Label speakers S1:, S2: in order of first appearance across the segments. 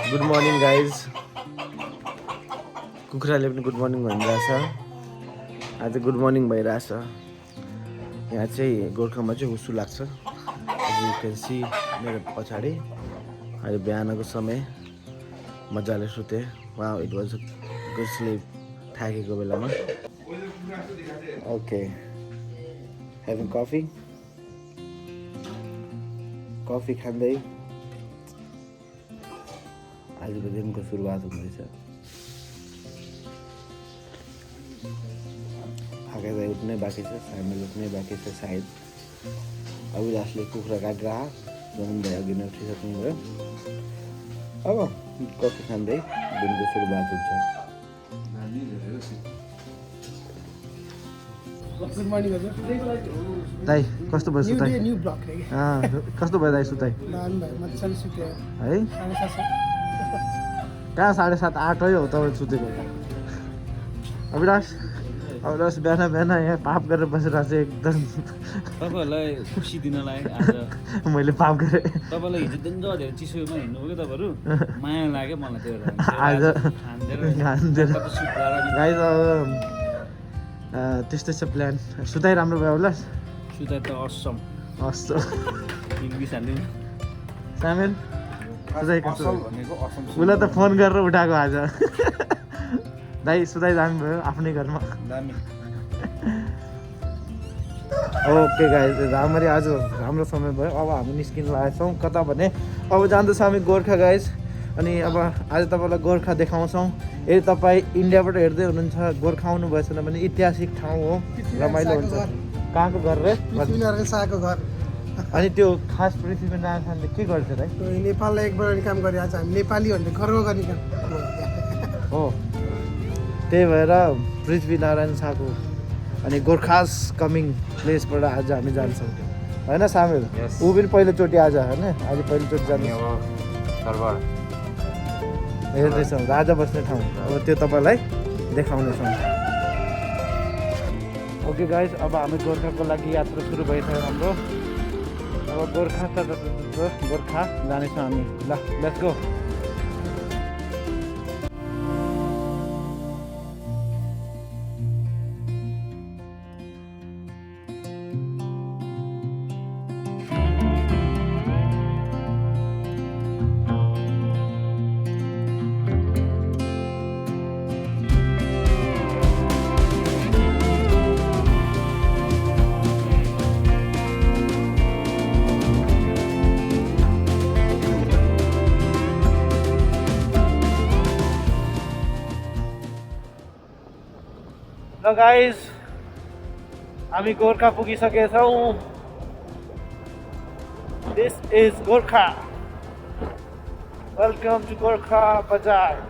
S1: Good morning guys. कुखुराले पनि good morning भनिरहेछ। आज गुड मर्निङ भइरहेछ। यहाँ चाहिँ गोर्खामा चाहिँ हुस्सु लाग्छ। यु क्यान सी मेरो पछाडि। अहिले बिहानको समय मजाले सुते। Wow it was good sleep. थाकेको बेलामा। Okay having coffee. कफी खाँदै आजको दिनको सुरुवात हुँदैछ। आकाश उठ्नै बाँकी छ, सामेल उठ्नै बाँकी छ सायद। अभिलाषले कुखुरा काटेर जमिन भाइ अघि नै उठिसक्नुभयो। अब कफी खाँदै दिनको सुरुवात हुन्छ। दाइ कस्तो भयो सुताइ? कस्तो भयो दाइ सुताइ? है कहाँ 7:30 8 हो तपाईँ सुतेको? अभिलाष बिहान यहाँ पाप गरेर बसिरहेको छु एकदम।
S2: तपाईँहरूलाई खुसी दिनलाई आज
S1: मैले पाप गरेँ।
S2: तपाईँलाई हिजो दिन धेरै चिसोमा हिँड्नुभयो कि तपाईँहरू माया लाग्यो मलाई त्यो
S1: आज गाइस त्यस्तै छ प्लान। सुताइ राम्रो भयो होला?
S2: सुताइ त असम
S1: सामेल सुताइ कस्तो?
S2: भनेको असम
S1: उसलाई त फोन गरेर उठाएको आज। दाइ सुताइ दामी भयो आफ्नै घरमा।
S2: दामी।
S1: ओके गाइस राम्ररी आज राम्रो समय भयो। अब हामी निस्किन लागेका छौँ कता भने अब जाँदैछ हामी गोर्खा गाइस। अनि अब आज तपाईँलाई गोर्खा देखाउँछौँ। यदि तपाईँ इन्डियाबाट हेर्दै हुनुहुन्छ गोर्खा आउनु भएछ भने ऐतिहासिक ठाउँ हो, रमाइलो हुन्छ। कहाँको घर रे?
S3: पृथ्वीनारायण शाहको घर।
S1: अनि त्यो खास पृथ्वीनारायण शाहले के गर्थ्यो र?
S3: नेपाललाई एक बनाउने काम गरे। आज हामी नेपालीहरूले गर्व गर्ने काम
S1: हो। त्यही भएर पृथ्वीनारायण शाहको अनि गोर्खास कमिङ प्लेसबाट आज हामी जान्छौँ होइन सामेल? ऊ पनि पहिलोचोटि आज होइन, आज पहिलोचोटि जाने हेर्दैछौँ राजा बस्ने ठाउँ। अब त्यो तपाईँलाई देखाउनेछौँ। ओके गाइस अब हामी गोर्खाको लागि यात्रा सुरु भइसक्यो हाम्रो। अब गोर्खा जानेछौँ हामी। ल लेट्स गो। ल गाइस हामी गोर्खा पुगिसकेछौँ। This is Gorkha. Welcome to Gorkha Bazaar.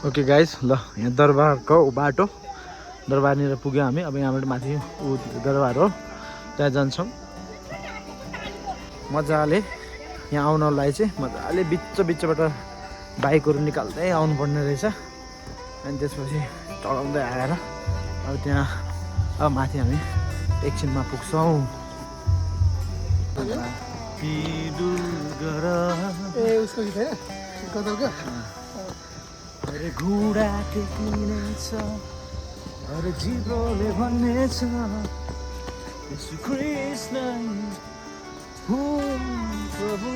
S1: Okay guys ल यहाँ दरबारको बाटो, दरबारनिर पुग्यौँ हामी। अब यहाँबाट माथि दरबार हो, त्यहाँ जान्छौँ। मजाले यहाँ आउनलाई चाहिँ मजाले बिचबाट बाइकहरू निकाल्दै आउनुपर्ने रहेछ। अनि त्यसपछि चलाउँदै आएर अब त्यहाँ अब माथि हामी एकछिनमा पुग्छौँ। अरे घुँडा टेकिनेछ, अरे जिब्रोले भन्नेछ यसु कृष्ण हुन् प्रभु।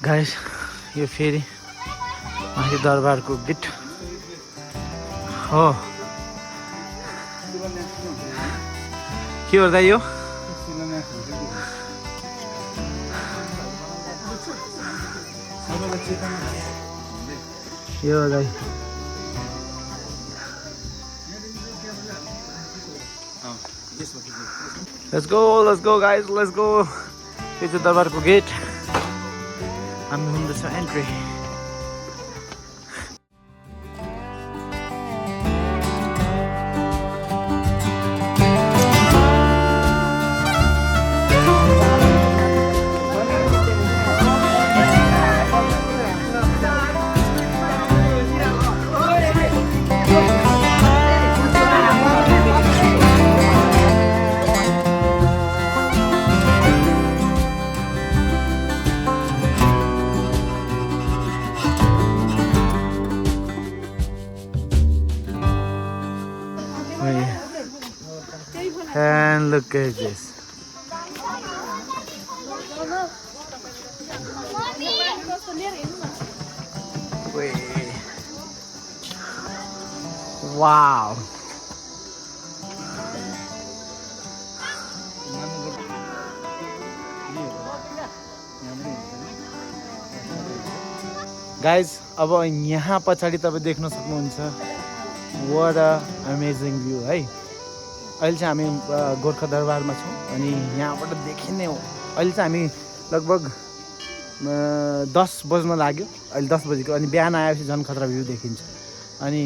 S1: गाइस यो फेरि माथि दरबारको गेट हो। के गर्दा यो यो गाई Let's go guys, let's go. यो चाहिँ दरबारको गेट, हामी हुँदैछौँ entry. And look at this. Wait. Wow. Guys, अब यहाँ पछाडि तपाईं देख्न सक्नुहुन्छ. What a amazing view है. अहिले चाहिँ हामी गोर्खा दरबारमा छौँ अनि यहाँबाट देखिने हो. अहिले चाहिँ हामी लगभग 10 बज्न लाग्यो. अहिले 10 बजेको अनि बिहान आएपछि झन् खतरा भ्यू देखिन्छ. अनि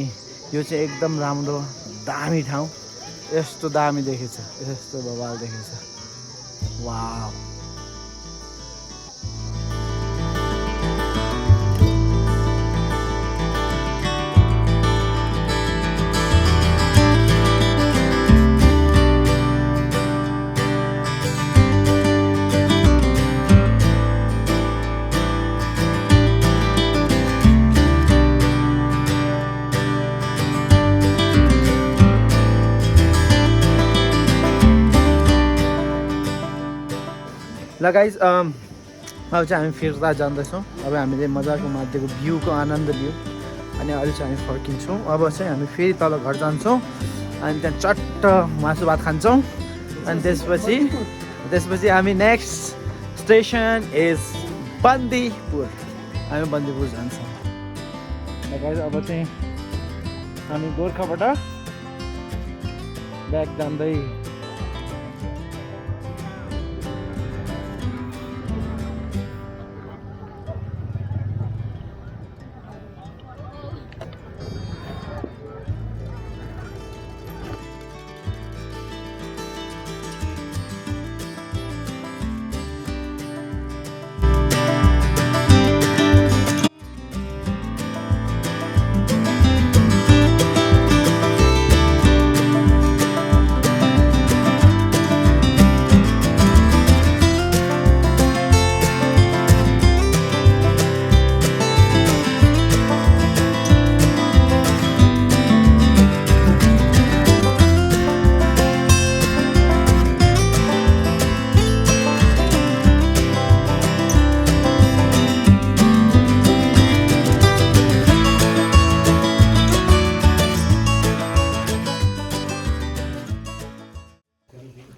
S1: यो चाहिँ एकदम राम्रो दामी ठाउँ. यस्तो दामी देखेछ, यस्तो बवाल देखेछ. वाउ. ल गाइज अब चाहिँ हामी फिर्ता जाँदैछौँ. अब हामीले मजाको माध्यको भ्यूको आनन्द लियौँ अनि अहिले चाहिँ हामी फर्किन्छौँ. अब चाहिँ हामी फेरि तल घर जान्छौँ अनि त्यहाँ चट्ट मासु भात खान्छौँ अनि त्यसपछि हामी नेक्स्ट स्टेसन इज बन्दीपुर. हामी बन्दीपुर जान्छौँ. ल गाइज अब चाहिँ हामी गोर्खाबाट ब्याक जाँदै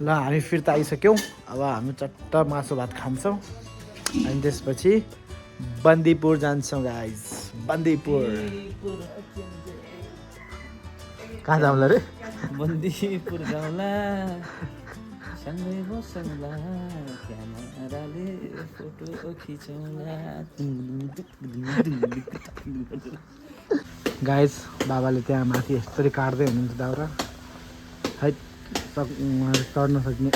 S1: ल हामी फिर्ता आइसक्यौँ. अब हामी चट्ट मासु भात खान्छौँ अनि त्यसपछि बन्दीपुर जान्छौँ गाइज. बन्दीपुर कहाँ जाउँला रे?
S2: बन्दीपुर जाउँला सँगै बसौँला क्यामेराले फोटो खिचौँला.
S1: गाइज बाबाले त्यहाँ माथि यस्तरी काट्दै हुनुहुन्छ दाउरा. है चढ्न सक्ने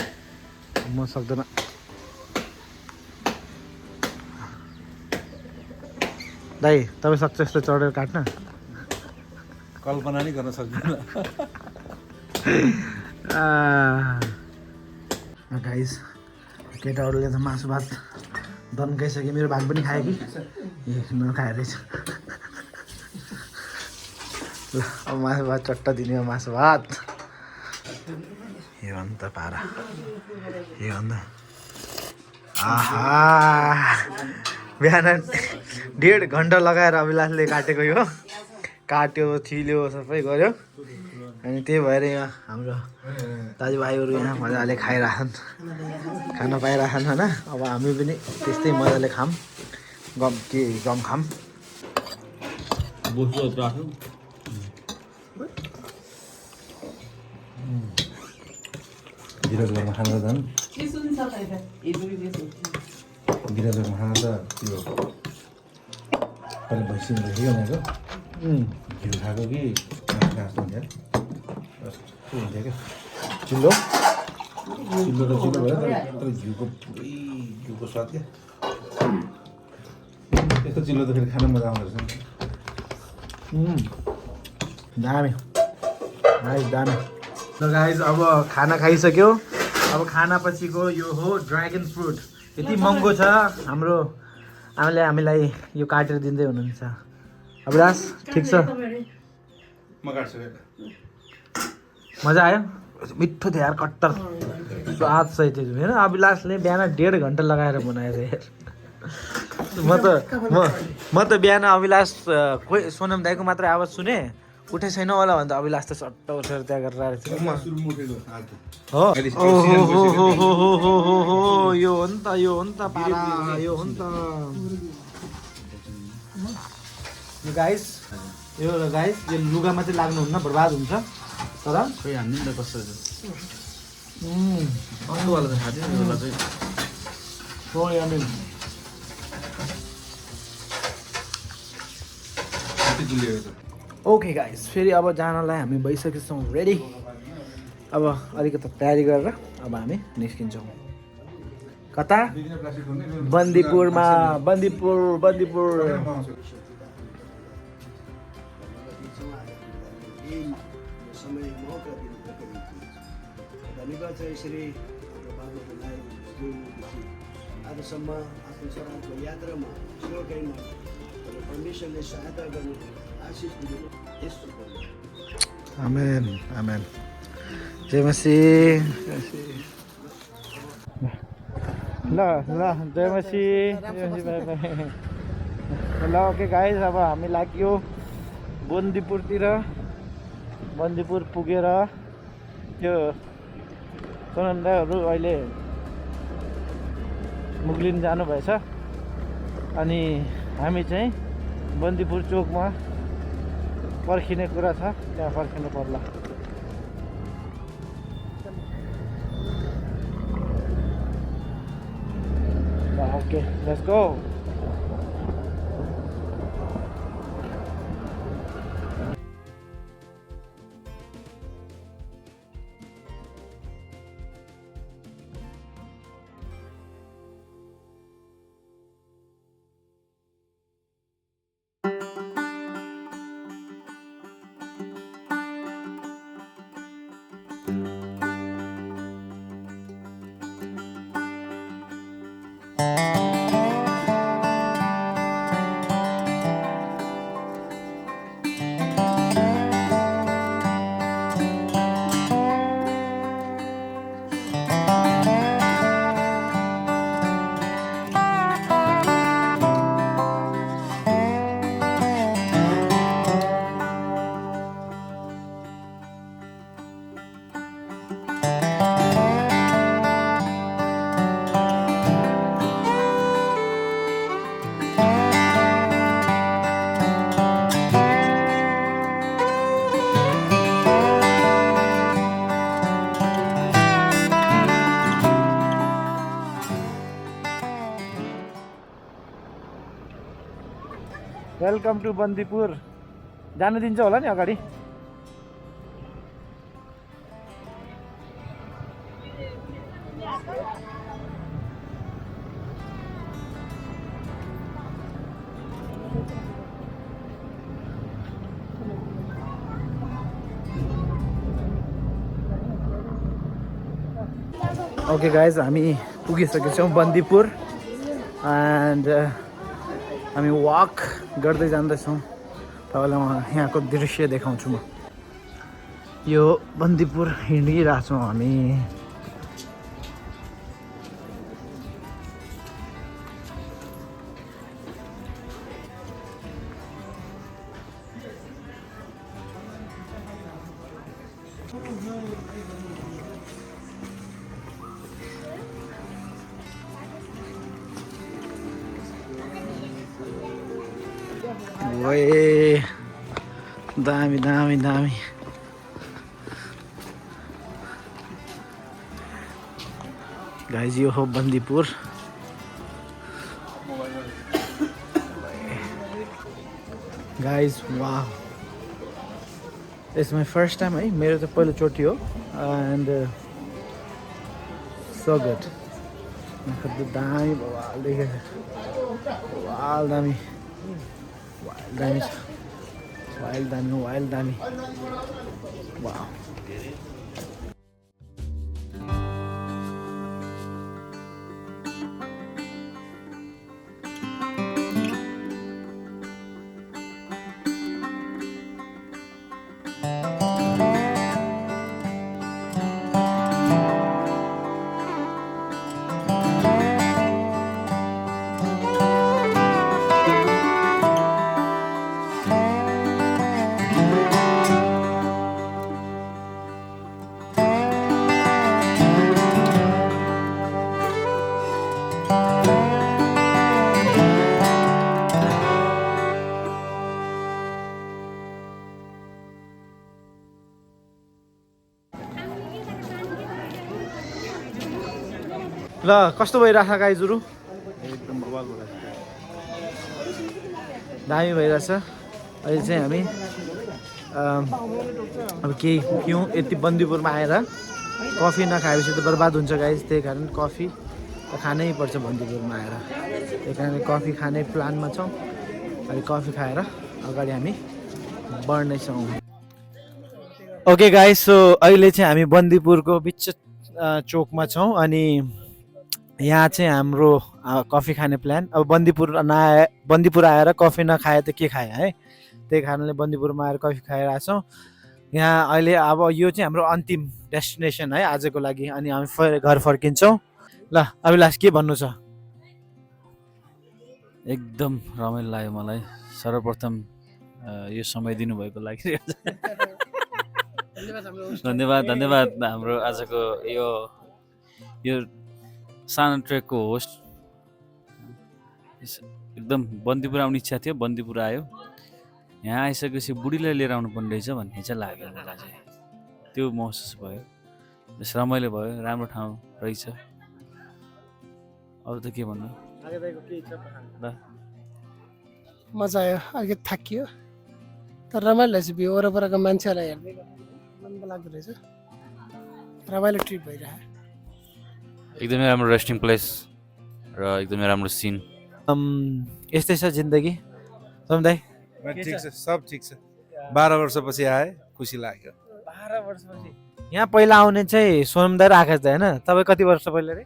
S1: म सक्दैन. दाइ तपाईँ सक्छ यस्तो चढेर काट्न?
S2: कल्पना नै गर्न सक्दैन.
S1: गाइज केटाहरूले त मासु भात दन्काइसक्यो. मेरो भाग पनि खायो कि नखाएर रहेछ. ल अब मासु भात चट्ट दिने हो. मासु भात यो अन्त पारा यो अन्त. आहा बिहान 1.5 घन्टा लगाएर अभिलाषले काटेको यो. काट्यो छिल्यो सबै गर्यो अनि त्यही भएर यहाँ हाम्रो दाजुभाइहरू यहाँ मजाले खाइरहन्, खान पाइरहन् होइन. अब हामी पनि त्यस्तै मजाले खाऊँ गम खाम
S2: बोसो राख्नु
S1: बिराजघरमा खाँदा झन् बिराजघरमा खाँदा त त्यो पहिला भैँसीमा देखेको उनीहरूको घिउ खाएको कि घाँस हुन्थ्यो कस्तो हुन्थ्यो क्या चिल्लो चिल्लो त चिल्लो भयो तर घिउको पुरै घिउको स्वाद क्या त्यस्तो चिल्लो त फेरि खान मजा आउँदो रहेछ दामी नाइस दामी ल गाइज अब खाना खाइसक्यो अब खाना पछिको यो हो ड्र्यागन फ्रुट यति महँगो छ हामीले हामीलाई यो काटेर दिँदै हुनुहुन्छ अभिलाष ठिक छ
S3: म काट्छु
S1: मजा आयो मिठो थियो यार कट्टर स्वाद सहित थियो होइन अभिलाषले बिहान 1.5 घन्टा लगाएर बनाएर यार म त बिहान अभिलाष खोइ सोनम दाईको मात्र आवाज सुने उठे छैन होला भन्दा अभिलाष त सट्ट उठेर त्यहाँ गरेर आएको थियो हो यो हो नि त पारा यो हो नि त गाइस यो लुगामा चाहिँ लाग्नुहुन्न बर्बाद हुन्छ तर
S2: खोइ हान्ने नि त कस्तो वाला त खाँदैन यो वाला चाहिँ
S1: ओके गाइस फेरि अब जानलाई हामी भइसकेछौँ रेडी अब अलिकति तयारी गरेर अब हामी निस्किन्छौँ कता बन्दीपुरमा बन्दीपुर
S4: धन्यवाद छ यसरी बाबुहरूलाई आजसम्म आफ्नो छोराको यात्रामा सेवाकाईमा परमेश्वरले सहायता गर्नु आशिष दिनु यस्तो
S1: आमेन आमेन जय मसी ल जय मसी बाई बाई ल ओके गाइस अब हामी लाग्यो बन्दीपुर पुगेर त्यो सोनन्दाहरू अहिले मुगलिन जानुभएछ अनि हामी चाहिँ बन्दीपुर चोकमा पर्खिने कुरा छ त्यहाँ पर्खिनु पर्ला okay let's go welcome to Bandipur जानु दिन्छ होला नि अगाडि ओके गाइज हामी पुगिसकेछौँ बन्दीपुर एन्ड हामी वाक गर्दै जाँदैछौँ तपाईँलाई म यहाँको दृश्य देखाउँछु म यो बन्दीपुर हिँडिरहेछौँ हामी ओए दामी दामी दामी गाइज यो हो बन्दीपुर गाइज वाह इट्स माई फर्स्ट टाइम है मेरो त पहिलोचोटि हो एन्ड सो गुड दामी बवाल देखेको वाल दामी दामी छ वाइल्ड दामी वाह ल कस्तो भइरहेछ गाईजुरू
S2: एकदम बवाल भइरहेछ
S1: दामी भइरहेछ अहिले चाहिँ हामी अब केही पिउँ यति बन्दीपुरमा आएर कफी नखाएपछि त बर्बाद हुन्छ गाइज त्यही कारण कफी त खानै पर्छ बन्दीपुरमा आएर त्यही कारण कफी खाने प्लानमा छौँ अहिले कफी खाएर अगाडि हामी बढ्नेछौँ ओके गाइज सो अहिले चाहिँ हामी बन्दीपुरको बिच चोकमा छौँ अनि यहाँ चाहिँ हाम्रो कफी खाने प्लान अब बन्दीपुर आएर कफी नखाए त के खाए है त्यही कारणले बन्दीपुरमा आएर कफी खाइरहेको छौँ यहाँ अहिले अब यो चाहिँ हाम्रो अन्तिम डेस्टिनेसन है आजको लागि अनि हामी घर फर्किन्छौँ ल अभिलाष के भन्नु छ
S2: एकदम रमाइलो लाग्यो मलाई सर्वप्रथम यो समय दिनुभएको लागि धन्यवाद हाम्रो आजको यो सानो ट्रेकको होस्ट एकदम बन्दीपुर आउने इच्छा थियो बन्दीपुर आयो यहाँ आइसकेपछि बुढीलाई लिएर आउनु पर्ने रहेछ भन्ने चाहिँ लाग्यो मलाई चाहिँ त्यो महसुस भयो बेस रमाइलो भयो राम्रो ठाउँ रहेछ अरू त के भन्नु ल
S3: मजा आयो अलिकति थाकियो तर रमाइलो रहेछ भ्यू वरपरको मान्छेहरूलाई हेर्दै राम्रो लाग्दो रहेछ रमाइलो ट्रिप भइरहेको
S2: एकदमै राम्रो रेस्टिङ प्लेस र एकदमै राम्रो सिन
S1: यस्तै छ जिन्दगी समुदाय
S5: ठिक छ सब ठिक छ 12 वर्षपछि आए खुसी लाग्यो
S1: 12 वर्षपछि यहाँ पहिला आउने चाहिँ सोनमदार आकाश दाइ होइन तपाईँ कति वर्ष पहिला रे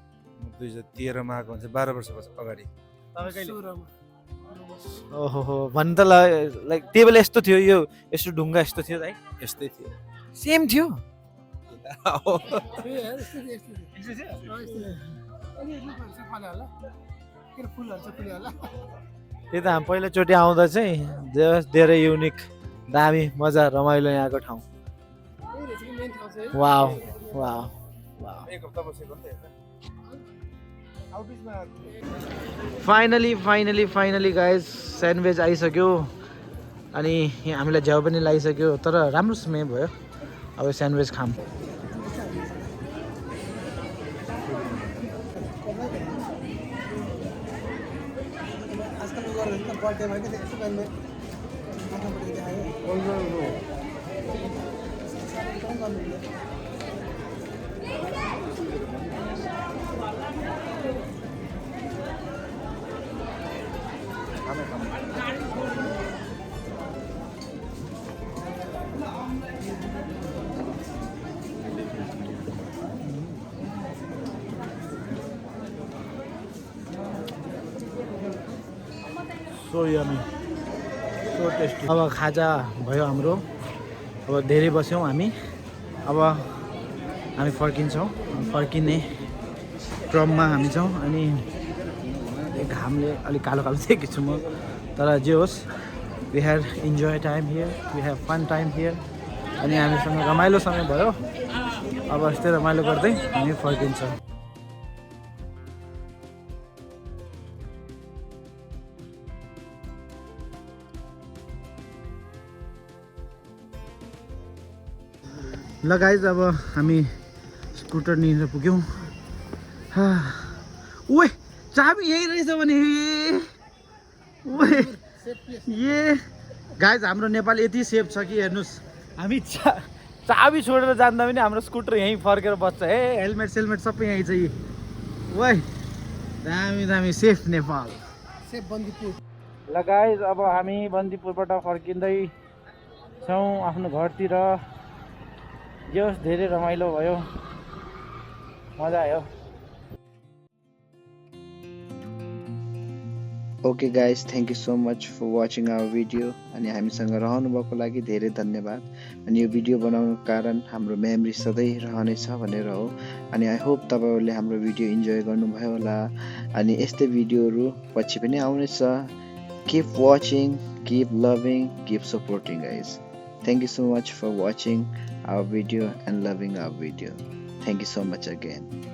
S5: 2013 मा आएको हुन्छ 12 वर्षपछि अगाडि
S1: ओहो भन्नु त लाइक त्यही बेला यस्तो थियो यो यस्तो ढुङ्गा यस्तो थियो दाइ
S5: यस्तै थियो
S1: सेम थियो त्यही त हामी पहिलोचोटि आउँदा चाहिँ धेरै युनिक दामी मजा रमाइलो यहाँको ठाउँ वाव वाव वाव फाइनली गाइज स्यान्डविच आइसक्यो अनि यहाँ हामीलाई झ्याउ पनि लगाइसक्यो तर राम्रो स्मेल भयो अब स्यान्डविच खाम सो यमी सो टेस्टी अब खाजा भयो हाम्रो अब धेरै बस्यौँ हामी अब हामी फर्किन्छौँ फर्किने क्रममा हामी छौँ अनि घामले अलिक कालो कालो देखेको छु म तर जे होस् we have enjoy time here we have fun time here अनि हामीसँग रमाइलो समय भयो अब यस्तै रमाइलो गर्दै हामी फर्किन्छौँ ल गाइज अब हामी स्कुटर लिएर पुग्यौँ ओए चाबी यही रहेछ भने ओए ए गाइज हाम्रो नेपाल यति सेफ छ कि हेर्नुहोस् हामी चाबी छोडेर जान्दा पनि हाम्रो स्कुटर यहीँ फर्केर बस्छ हे हेलमेट सेलमेट सबै यहीँ छ यी ओए दामी दामी सेफ नेपाल
S3: सेफ बन्दीपुर।
S1: ल गाइज अब हामी बन्दीपुरबाट फर्किँदै छौँ आफ्नो घरतिर जे होस् धेरै रमाइलो भयो मजा आयो okay guys thank you so much for watching our video अनि हामीसँग रहनुभएको लागि धेरै धन्यवाद अनि यो भिडियो बनाउनुको कारण हाम्रो मेमोरी सधैँ रहनेछ भनेर हो अनि आई होप तपाईँहरूले हाम्रो भिडियो इन्जोय गर्नुभयो होला अनि यस्तै भिडियोहरू पछि पनि आउनेछ keep watching keep loving keep supporting guys thank you so much for watching our video and loving our video thank you so much again